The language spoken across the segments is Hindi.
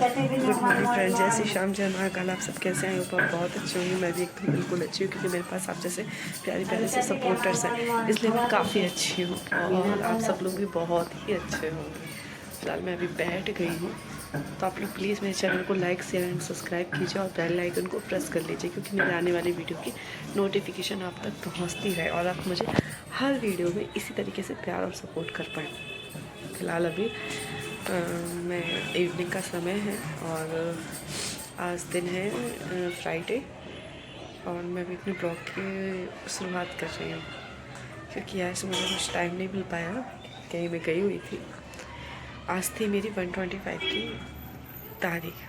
गुड मॉर्निंग फ्रेंड, जय श्री श्याम, जय महाकाल। आप सब कैसे हैं? ऊपर बहुत अच्छी होंगी। मैं भी एकदम बिल्कुल अच्छी हूँ क्योंकि मेरे पास आप जैसे प्यारे प्यारे से सपोर्टर्स हैं, इसलिए मैं काफ़ी अच्छी हूँ और आप सब लोग भी बहुत ही अच्छे होंगे। फिलहाल मैं अभी बैठ गई हूँ, तो आप लोग प्लीज़ मेरे चैनल को लाइक शेयर एंड सब्सक्राइब कीजिए और बेल आइकन को प्रेस कर लीजिए क्योंकि मेरे आने वाली वीडियो की नोटिफिकेशन आप तक पहुँचती रहे और आप मुझे हर वीडियो में इसी तरीके से प्यार और सपोर्ट कर पाएँ। फिलहाल अभी मैं इवनिंग का समय है और आज दिन है फ्राइडे और मैं भी अपने ब्लॉग की शुरुआत कर रही हूँ क्योंकि आज मुझे कुछ टाइम नहीं मिल पाया, कहीं मैं गई हुई थी। आज थी मेरी 125 की तारीख,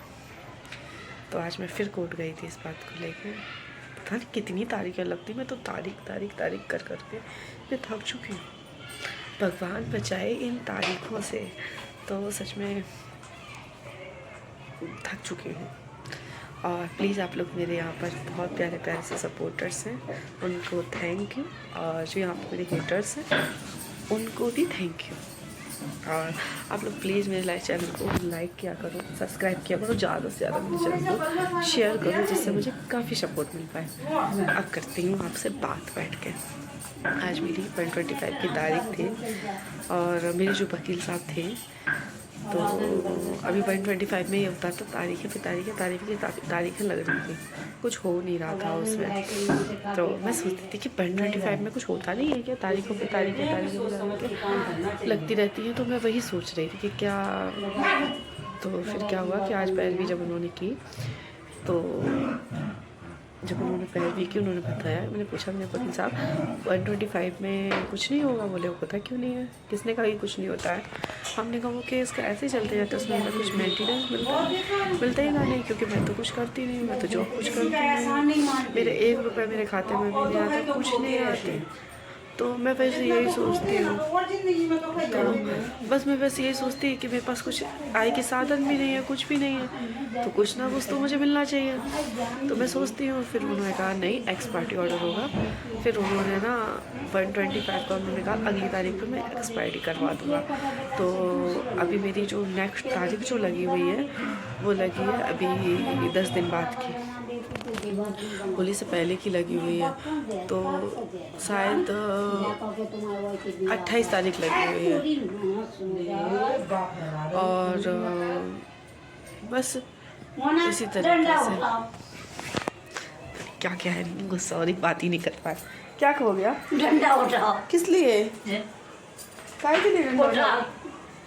तो आज मैं फिर कोर्ट गई थी इस बात को लेकर। पता नहीं कितनी तारीखें लगती, मैं तो तारीख कर करके मैं थक चुकी हूँ। भगवान बचाए इन तारीखों से, तो सच में थक चुकी हूँ। और प्लीज़ आप लोग मेरे यहाँ पर बहुत प्यारे प्यारे से सपोर्टर्स हैं, उनको थैंक यू। और जो यहाँ पर मेरे हेटर्स हैं उनको भी थैंक यू। और आप लोग प्लीज़ मेरे चैनल को लाइक किया करो, सब्सक्राइब किया करो, ज़्यादा से ज़्यादा मेरे चैनल को शेयर करो जिससे मुझे काफ़ी सपोर्ट मिल पाए। अब करती हूँ आपसे बात बैठ के। आज मेरी 125 की तारीख थी और मेरे जो वकील साहब थे, तो अभी 125 में ये होता था तारीखें पे तारीखें लग रही थी, कुछ हो नहीं रहा था उसमें। तो मैं सोचती थी कि 125 में कुछ होता नहीं है क्या, तारीखों पे तारीखें लगती रहती हैं। तो मैं वही सोच रही थी कि क्या, तो फिर क्या हुआ कि आज पैरवी जब उन्होंने की, तो जब उन्होंने पैरवी की उन्होंने बताया, मैंने पूछा मैंने वकील साहब 125 में कुछ नहीं होगा? बोले वो पता क्यों नहीं है, किसने कहा कि कुछ नहीं होता है? हमने कहा वो केस का ऐसे ही चलते जाते, उसमें हमें कुछ मेंटेनेंस मिलता ही ना नहीं, क्योंकि मैं तो कुछ करती नहीं हूँ, मैं तो जॉब कुछ करती नहीं, मेरे 1 रुपये मेरे खाते में भी नहीं आता, कुछ नहीं आते। तो मैं वैसे यही सोचती हूँ, तो बस मैं वैसे यही सोचती हूँ कि मेरे पास कुछ आय के साधन भी नहीं है, कुछ भी नहीं है, तो कुछ ना कुछ तो मुझे मिलना चाहिए। तो मैं सोचती हूँ, फिर उन्होंने कहा नहीं, एक्स पार्टी ऑर्डर होगा। फिर उन्होंने ना 125 का उन्होंने कहा अगली तारीख पर मैं एक्सपायरी करवा दूँगा। तो अभी मेरी जो नेक्स्ट तारीख जो लगी हुई है वो लगी है अभी 10 दिन बाद की, होली से पहले की लगी हुई है, तो शायद 28 तारीख लगी हुई है। और बस इसी तरीके से क्या क्या है, गुस्सा और बात ही नहीं कर पाए। क्या हो गया? डंडा उठाओ। किस लिए? काय के लिए डंडा उठाओ?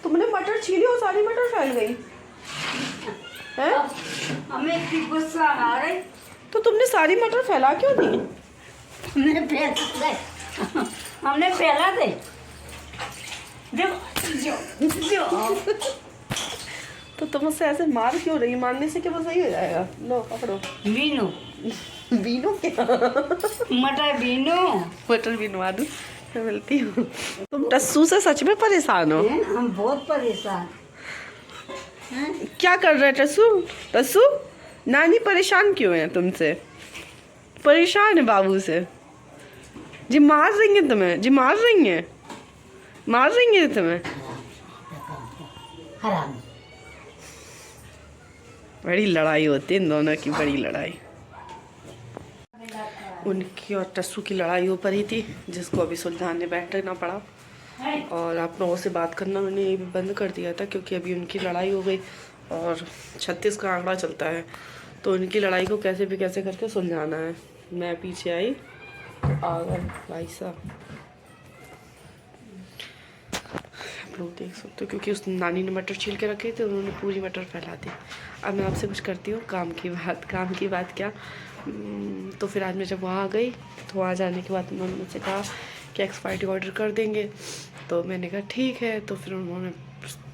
तुमने मटर छीली और सारी मटर फैल गई है? हमें इतनी गुस्सा आ रही, तो तुमने सारी मटर फैला क्यों दी? हमने फैला दे। तो तुम मुझसे ऐसे मार क्यों रही? मारने से क्या वो सही हो जाएगा? लो पकड़ो। बीनू बीनो क्या? मटर बीनू, मटर बीनवा दूं? मैं मिलती हूँ। तुम टस्सू से सच में परेशान हो? हम बहुत परेशान। क्या कर रहे टस्सू? टस्सू, नानी परेशान क्यों है तुमसे? परेशान है बाबू से। जी मार रही है तुम्हें, जी मार रही है, मार रही है तुम्हें। हराम। बड़ी लड़ाई होती है इन दोनों की, बड़ी लड़ाई। उनकी और टस्सू की लड़ाई हो पड़ी थी, जिसको अभी सुलझाने बैठना पड़ा। और आप लोगों से बात करना मैंने ये भी बंद कर दिया था क्योंकि अभी उनकी लड़ाई हो गई और 36 का आंकड़ा चलता है, तो उनकी लड़ाई को कैसे भी कैसे करके सुलझाना है। मैं पीछे आई और भाई साहब आप लोग देख सकते हो, क्योंकि उस नानी ने मटर छील के रखे थे, उन्होंने पूरी मटर फैला दी। अब मैं आपसे कुछ करती हूँ काम की बात क्या, तो फिर आज मैं जब वहाँ गई तो वहाँ जाने के बाद उन्होंने मुझसे कहा कि एक्सपायरी ऑर्डर कर देंगे, तो मैंने कहा ठीक है। तो फिर उन्होंने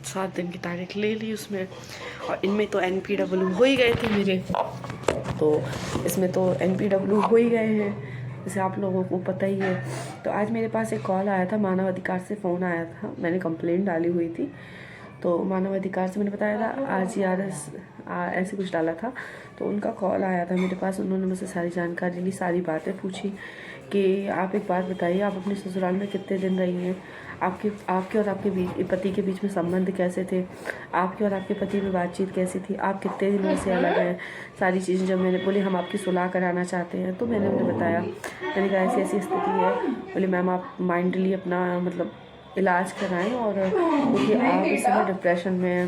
7 दिन की तारीख ले ली उसमें, और इनमें तो NPW हो ही गए थे मेरे, तो इसमें तो NPW हो ही गए हैं, जैसे आप लोगों को पता ही है। तो आज मेरे पास एक कॉल आया था, मानव अधिकार से फ़ोन आया था, मैंने कंप्लेंट डाली हुई थी, तो मानव अधिकार से मैंने बताया था RGRS ऐसे कुछ डाला था, तो उनका कॉल आया था मेरे पास। उन्होंने मुझसे सारी जानकारी ली, सारी बातें पूछी कि आप एक बात बताइए, आप अपने ससुराल में कितने दिन रही हैं, आपके और आपके पति के बीच में संबंध कैसे थे, आपके और आपके पति में बातचीत कैसी थी, आप कितने दिनों से अलग हैं, सारी चीज़ें। जब मैंने बोले हम आपकी सुलह कराना चाहते हैं, तो मैंने उन्हें बताया, मैंने कहा ऐसी ऐसी स्थिति है। बोले मैम आप माइंडली अपना मतलब इलाज कराएं, और क्योंकि आप इस समय डिप्रेशन में हैं।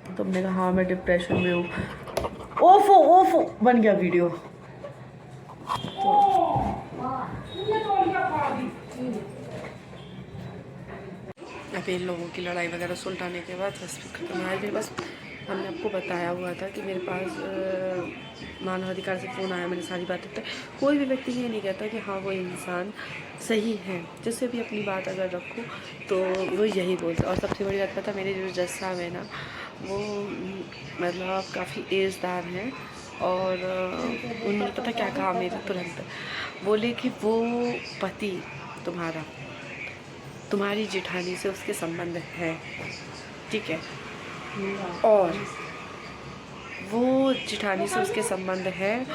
तो हमने कहा हाँ मैं डिप्रेशन में हूँ। ओफो बन गया वीडियो। अब इन लोगों की लड़ाई वगैरह सुलझाने के बाद बस खत्म है। फिर बस हमने आपको बताया हुआ था कि मेरे पास मानवाधिकार से फ़ोन आया, मैंने सारी बातें बताई। कोई भी व्यक्ति ये नहीं कहता कि हाँ वो इंसान सही है, जिससे भी अपनी बात अगर रखो तो वो यही बोलते। और सबसे बड़ी बात पता, मेरे जो जज साहब है ना, वो मतलब काफ़ी एजदार हैं, और उन्होंने पता क्या कहा मेरे तुरंत, बोले कि वो पति तुम्हारी जेठानी से उसके संबंध है, ठीक है, और वो जेठानी से उसके संबंध है,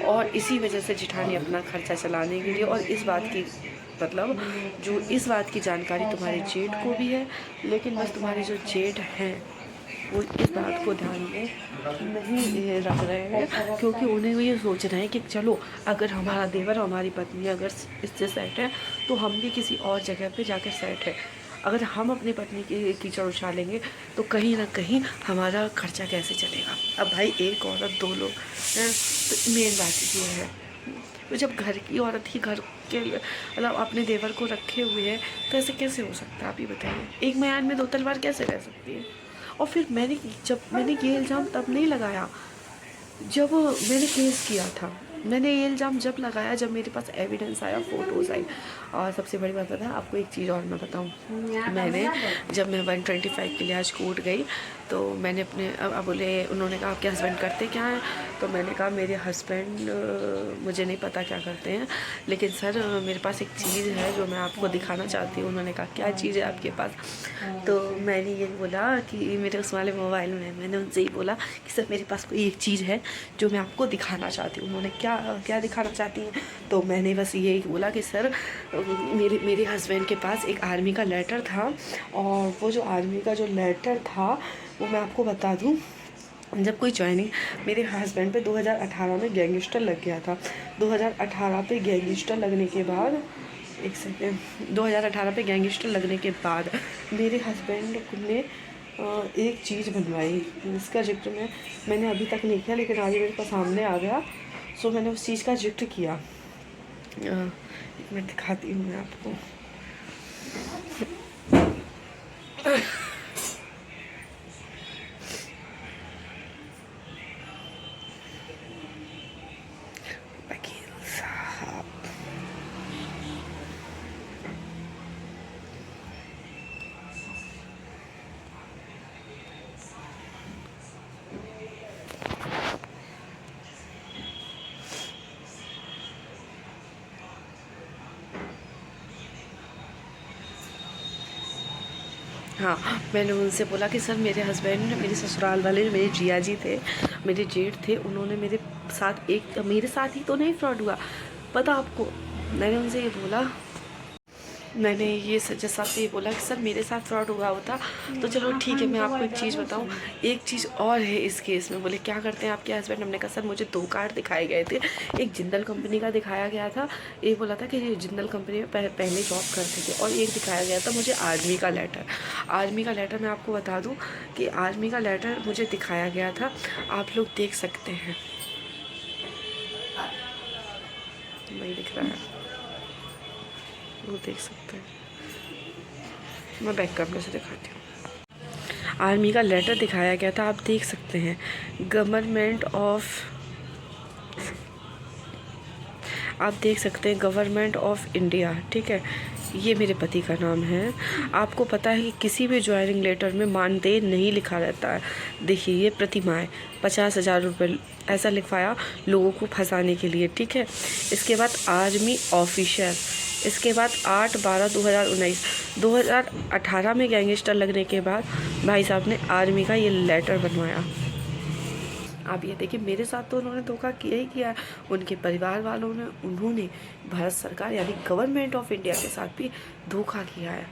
और इसी वजह से जेठानी अपना खर्चा चलाने के लिए, और इस बात की मतलब जो इस बात की जानकारी तुम्हारे जेठ को भी है, लेकिन बस तुम्हारे जो जेठ हैं वो इस बात को ध्यान में नहीं रख रहे हैं, क्योंकि उन्हें ये सोच रहे हैं कि चलो अगर हमारा देवर हमारी पत्नी अगर इससे सेट है तो हम भी किसी और जगह पे जाकर सेट है। अगर हम अपनी पत्नी की कीचड़ उछालेंगे तो कहीं ना कहीं हमारा खर्चा कैसे चलेगा। अब भाई एक औरत दो लोग हैं, तो मेन बात ये है, तो जब घर की औरत ही घर के मतलब अपने देवर को रखे हुए है तो ऐसे कैसे हो सकता है, आप ही बताइए। एक म्यान में दो तलवार कैसे रह सकती है। और फिर मैंने ये इल्ज़ाम तब नहीं लगाया जब मैंने केस किया था, मैंने ये इल्ज़ाम जब लगाया जब मेरे पास एविडेंस आया, फ़ोटोज़ आई। और सबसे बड़ी बात है आपको एक चीज़ और मैं बताऊँ, मैंने जब मैं 125 के लिए आज कोर्ट गई तो मैंने अपने अब बोले, उन्होंने कहा आपके हस्बैंड करते क्या हैं, तो मैंने कहा मेरे हस्बैंड मुझे नहीं पता क्या करते हैं, लेकिन सर मेरे पास एक चीज़ है जो मैं आपको दिखाना चाहती हूँ। उन्होंने कहा क्या चीज़ है आपके पास, तो मैंने ये बोला कि मेरे उस वाले मोबाइल में, मैंने उनसे ही बोला कि सर मेरे पास कोई एक चीज़ है जो मैं आपको दिखाना चाहती हूँ। उन्होंने क्या दिखाना चाहती हैं, तो मैंने बस यही बोला कि सर मेरे हस्बैंड के पास एक आर्मी का लेटर था, और वो जो आर्मी का जो लेटर था वो मैं आपको बता दूं, जब कोई ज्वाइनिंग मेरे हस्बैंड पे 2018 में गैंगस्टर लग गया था। 2018 पे गैंगस्टर लगने के बाद 2018 पे गैंगस्टर लगने के बाद मेरे हस्बैंड ने एक चीज़ बनवाई, जिसका जिक्र मैंने अभी तक नहीं किया, लेकिन आज मेरे पास सामने आ गया, सो मैंने उस चीज़ का जिक्र किया। एक मिनट दिखाती हूँ मैं आपको। हाँ, मैंने उनसे बोला कि सर मेरे हस्बैंड, मेरे ससुराल वाले मेरे जिया जी थे, मेरे जेठ थे, उन्होंने मेरे साथ ही तो नहीं फ्रॉड हुआ, पता आपको। मैंने उनसे ये बोला, मैंने ये जज साहब से ये बोला कि सर मेरे साथ फ्रॉड हुआ होता तो चलो ठीक है, मैं आपको एक चीज़ बताऊं, एक चीज़ और है इस केस में। बोले क्या करते हैं आपके हस्बैंड। हमने कहा सर मुझे 2 कार्ड दिखाए गए थे, एक जिंदल कंपनी का दिखाया गया था, एक बोला था कि ये जिंदल कंपनी में पहले जॉब करते थे, और एक दिखाया गया था मुझे आर्मी का लेटर। आर्मी का लेटर मैं आपको बता दूँ कि आर्मी का लेटर मुझे दिखाया गया था, आप लोग देख सकते हैं, नहीं दिख रहा है, वो देख सकते हैं, मैं बैक कैमरे से दिखाती हूँ। आर्मी का लेटर दिखाया गया था, आप देख सकते हैं, गवर्नमेंट ऑफ इंडिया, ठीक है, ये मेरे पति का नाम है। आपको पता है कि किसी भी ज्वाइनिंग लेटर में मानदेय नहीं लिखा रहता है। देखिए ये प्रतिमा है, 50,000 रुपये ऐसा लिखवाया लोगों को फंसाने के लिए, ठीक है। इसके बाद आर्मी ऑफिसर, इसके बाद 8/12/2019, 2018 में गैंगस्टर लगने के बाद भाई साहब ने आर्मी का ये लेटर बनवाया। आप ये देखिए, मेरे साथ तो उन्होंने धोखा किया ही किया, उनके परिवार वालों ने, उन्होंने भारत सरकार यानी गवर्नमेंट ऑफ इंडिया के साथ भी धोखा किया है।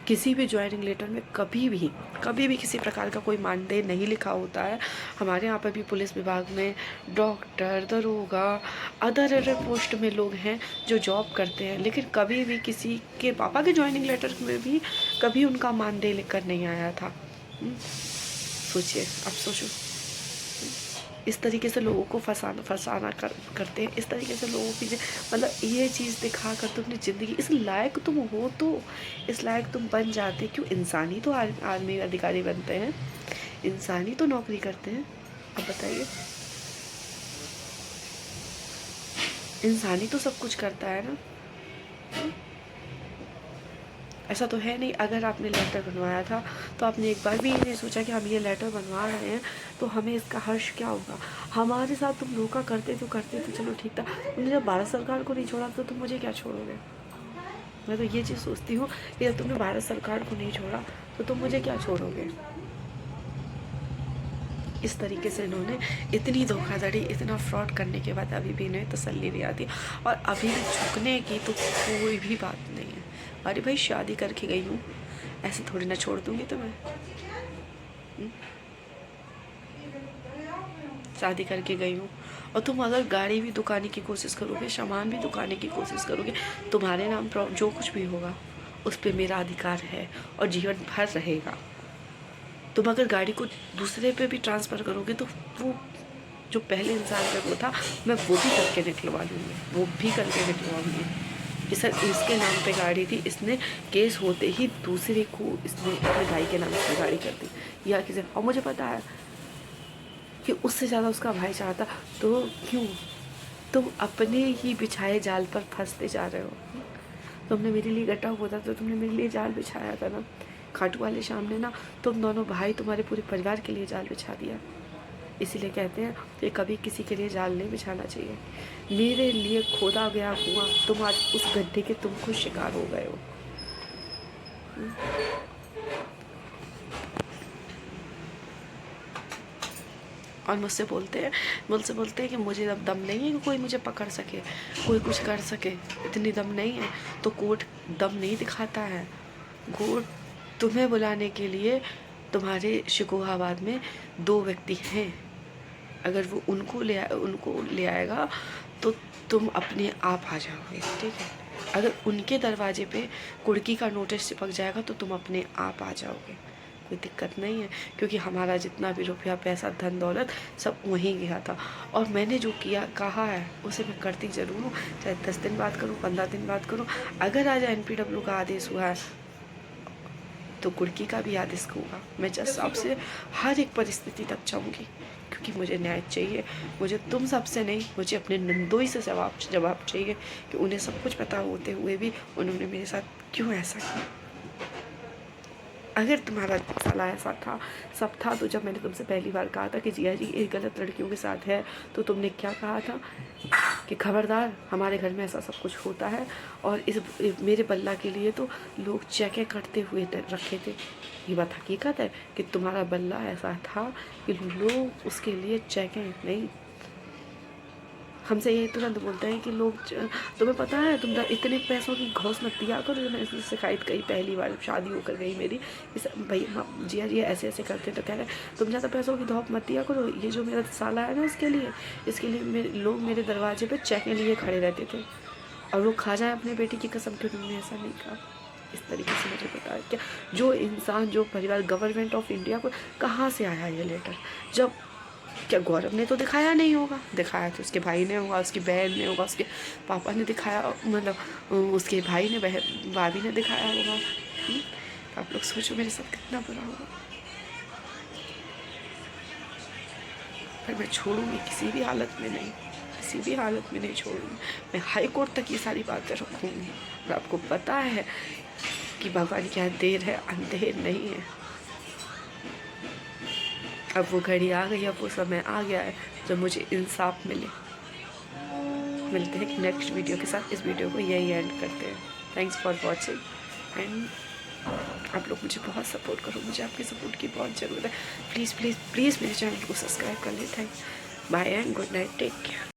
किसी भी ज्वाइनिंग लेटर में कभी भी किसी प्रकार का कोई मानदेय नहीं लिखा होता है। हमारे यहाँ पर भी पुलिस विभाग में डॉक्टर, दरोगा, अदर पोस्ट में लोग हैं जो जॉब करते हैं, लेकिन कभी भी किसी के पापा के ज्वाइनिंग लेटर में भी कभी उनका मानदेय लिखकर नहीं आया था। सोचिए, आप सोचो, इस तरीके से लोगों को फसाना करते हैं, इस तरीके से लोगों की मतलब ये चीज़ दिखा कर तुम अपनी ज़िंदगी इस लायक तुम हो तो इस लायक तुम बन जाते क्यों? इंसानी तो आर्मी अधिकारी बनते हैं, इंसानी तो नौकरी करते हैं। अब बताइए, इंसानी तो सब कुछ करता है ना। ऐसा तो है नहीं अगर आपने लेटर बनवाया था तो आपने एक बार भी ये नहीं सोचा कि हम ये लेटर बनवा रहे हैं तो हमें इसका हर्ष क्या होगा। हमारे साथ तुम धोखा करते तो चलो ठीक था, तुमने जब भारत सरकार को नहीं छोड़ा तो तुम मुझे क्या छोड़ोगे। मैं तो ये चीज़ सोचती हूँ कि जब तुमने भारत सरकार को नहीं छोड़ा तो तुम मुझे क्या छोड़ोगे। इस तरीके से इन्होंने इतनी धोखाधड़ी, इतना फ्रॉड करने के बाद अभी भी इन्हें तसल्ली नहीं आती और अभी भी झुकने की तो कोई भी बात नहीं है। अरे भाई, शादी करके गई हूँ, ऐसे थोड़ी ना छोड़ दूँगी तुम्हें। शादी करके गई हूँ और तुम अगर गाड़ी भी दुकाने की कोशिश करोगे, सामान भी दुकाने की कोशिश करोगे, तुम्हारे नाम पर जो कुछ भी होगा उस पर मेरा अधिकार है और जीवन भर रहेगा। तुम अगर गाड़ी को दूसरे पे भी ट्रांसफ़र करोगे तो वो जो पहले इंसान पे वो था मैं वो भी करके निकलवा लूँगी, वो भी करके निकलवाऊँगी कि सर इसके नाम पे गाड़ी थी, इसने केस होते ही दूसरे को इसने अपने भाई के नाम पे गाड़ी कर दी या किसी। और मुझे पता है कि उससे ज़्यादा उसका भाई चाहता, तो क्यों तुम अपने ही बिछाए जाल पर फंसते जा रहे हो। तुमने मेरे लिए गड्ढा खोदा तो तुमने मेरे लिए जाल बिछाया था ना। खाटू वाले श्याम ने ना तुम दोनों भाई, तुम्हारे पूरे परिवार के लिए जाल बिछा दिया। इसीलिए कहते हैं कि कभी किसी के लिए जाल नहीं बिछाना चाहिए। मेरे लिए खोदा गया कुआं, तुम आज उस गड्ढे के तुम खुद शिकार हो गए हो। और मुझसे बोलते हैं कि मुझे अब दम नहीं है कि कोई मुझे पकड़ सके, कोई कुछ कर सके, इतनी दम नहीं है। तो कोर्ट दम नहीं दिखाता है। कोर्ट तुम्हें बुलाने के लिए तुम्हारे शिकोहाबाद में 2 व्यक्ति हैं, अगर वो उनको ले आएगा तो तुम अपने आप आ जाओगे, ठीक है। अगर उनके दरवाजे पे कुर्की का नोटिस चिपक जाएगा तो तुम अपने आप आ जाओगे, कोई दिक्कत नहीं है, क्योंकि हमारा जितना भी रुपया पैसा धन दौलत सब वहीं गया था। और मैंने जो कहा है उसे मैं करती ज़रूर हूँ, चाहे 10 दिन बाद करूँ, 15 दिन बाद करूँ। अगर आज NPW का आदेश हुआ है तो कुर्की का भी आदेश होगा। मैं जज साहब से हर एक परिस्थिति तक जाऊँगी, क्योंकि मुझे न्याय चाहिए। मुझे तुम सबसे नहीं, मुझे अपने नंदोई से जवाब चाहिए कि उन्हें सब कुछ पता होते हुए भी उन्होंने मेरे साथ क्यों ऐसा किया। अगर तुम्हारा साला ऐसा था, सब था, तो जब मैंने तुमसे पहली बार कहा था कि जिया जी एक गलत लड़कियों के साथ है, तो तुमने क्या कहा था कि खबरदार, हमारे घर में ऐसा सब कुछ होता है। और इस मेरे बल्ला के लिए तो लोग चेकें करते हुए रखे थे। ये बात हकीकत है कि तुम्हारा बल्ला ऐसा था कि लोग उसके लिए चेकें नहीं, हमसे ये तुरंत बोलते हैं कि लोग तुम्हें पता है तुम इतने पैसों की घोष मत दिया करो। जो मैंने शिकायत करी पहली बार शादी होकर गई मेरी, भाई जिया जी ऐसे ऐसे करते, तो कह रहे तुम ज़्यादा पैसों की धौप मत दिया करो। ये जो मेरा साला है ना, इसके लिए लोग मेरे दरवाजे पर चेक लिए खड़े रहते थे, और वो खा जाए अपने बेटी की कसम कि उन्होंने ऐसा नहीं कहा। इस तरीके से मुझे पता है क्या जो इंसान, जो परिवार, गवर्नमेंट ऑफ इंडिया को कहाँ से आया ये लेटर। जब क्या गौरव ने तो दिखाया नहीं होगा, दिखाया तो उसके भाई ने होगा, उसकी बहन ने होगा, उसके पापा ने दिखाया, मतलब उसके भाई ने, भाभी ने दिखाया होगा। आप लोग सोचो मेरे साथ कितना बुरा होगा। पर मैं छोड़ूंगी किसी भी हालत में नहीं, किसी भी हालत में नहीं छोड़ूंगी। मैं हाई कोर्ट तक ये सारी बातें रखूँगी। और आपको पता है कि भगवान क्या देर है अंधेर नहीं है। अब वो घड़ी आ गई, अब वो समय आ गया है जब मुझे इंसाफ मिले। मिलते हैं नेक्स्ट वीडियो के साथ। इस वीडियो को यही एंड करते हैं। थैंक्स फॉर वॉचिंग एंड आप लोग मुझे बहुत सपोर्ट करो, मुझे आपके सपोर्ट की बहुत ज़रूरत है। प्लीज़ प्लीज़ प्लीज़ मेरे चैनल को सब्सक्राइब कर ले। Thanks, bye and good night, take care.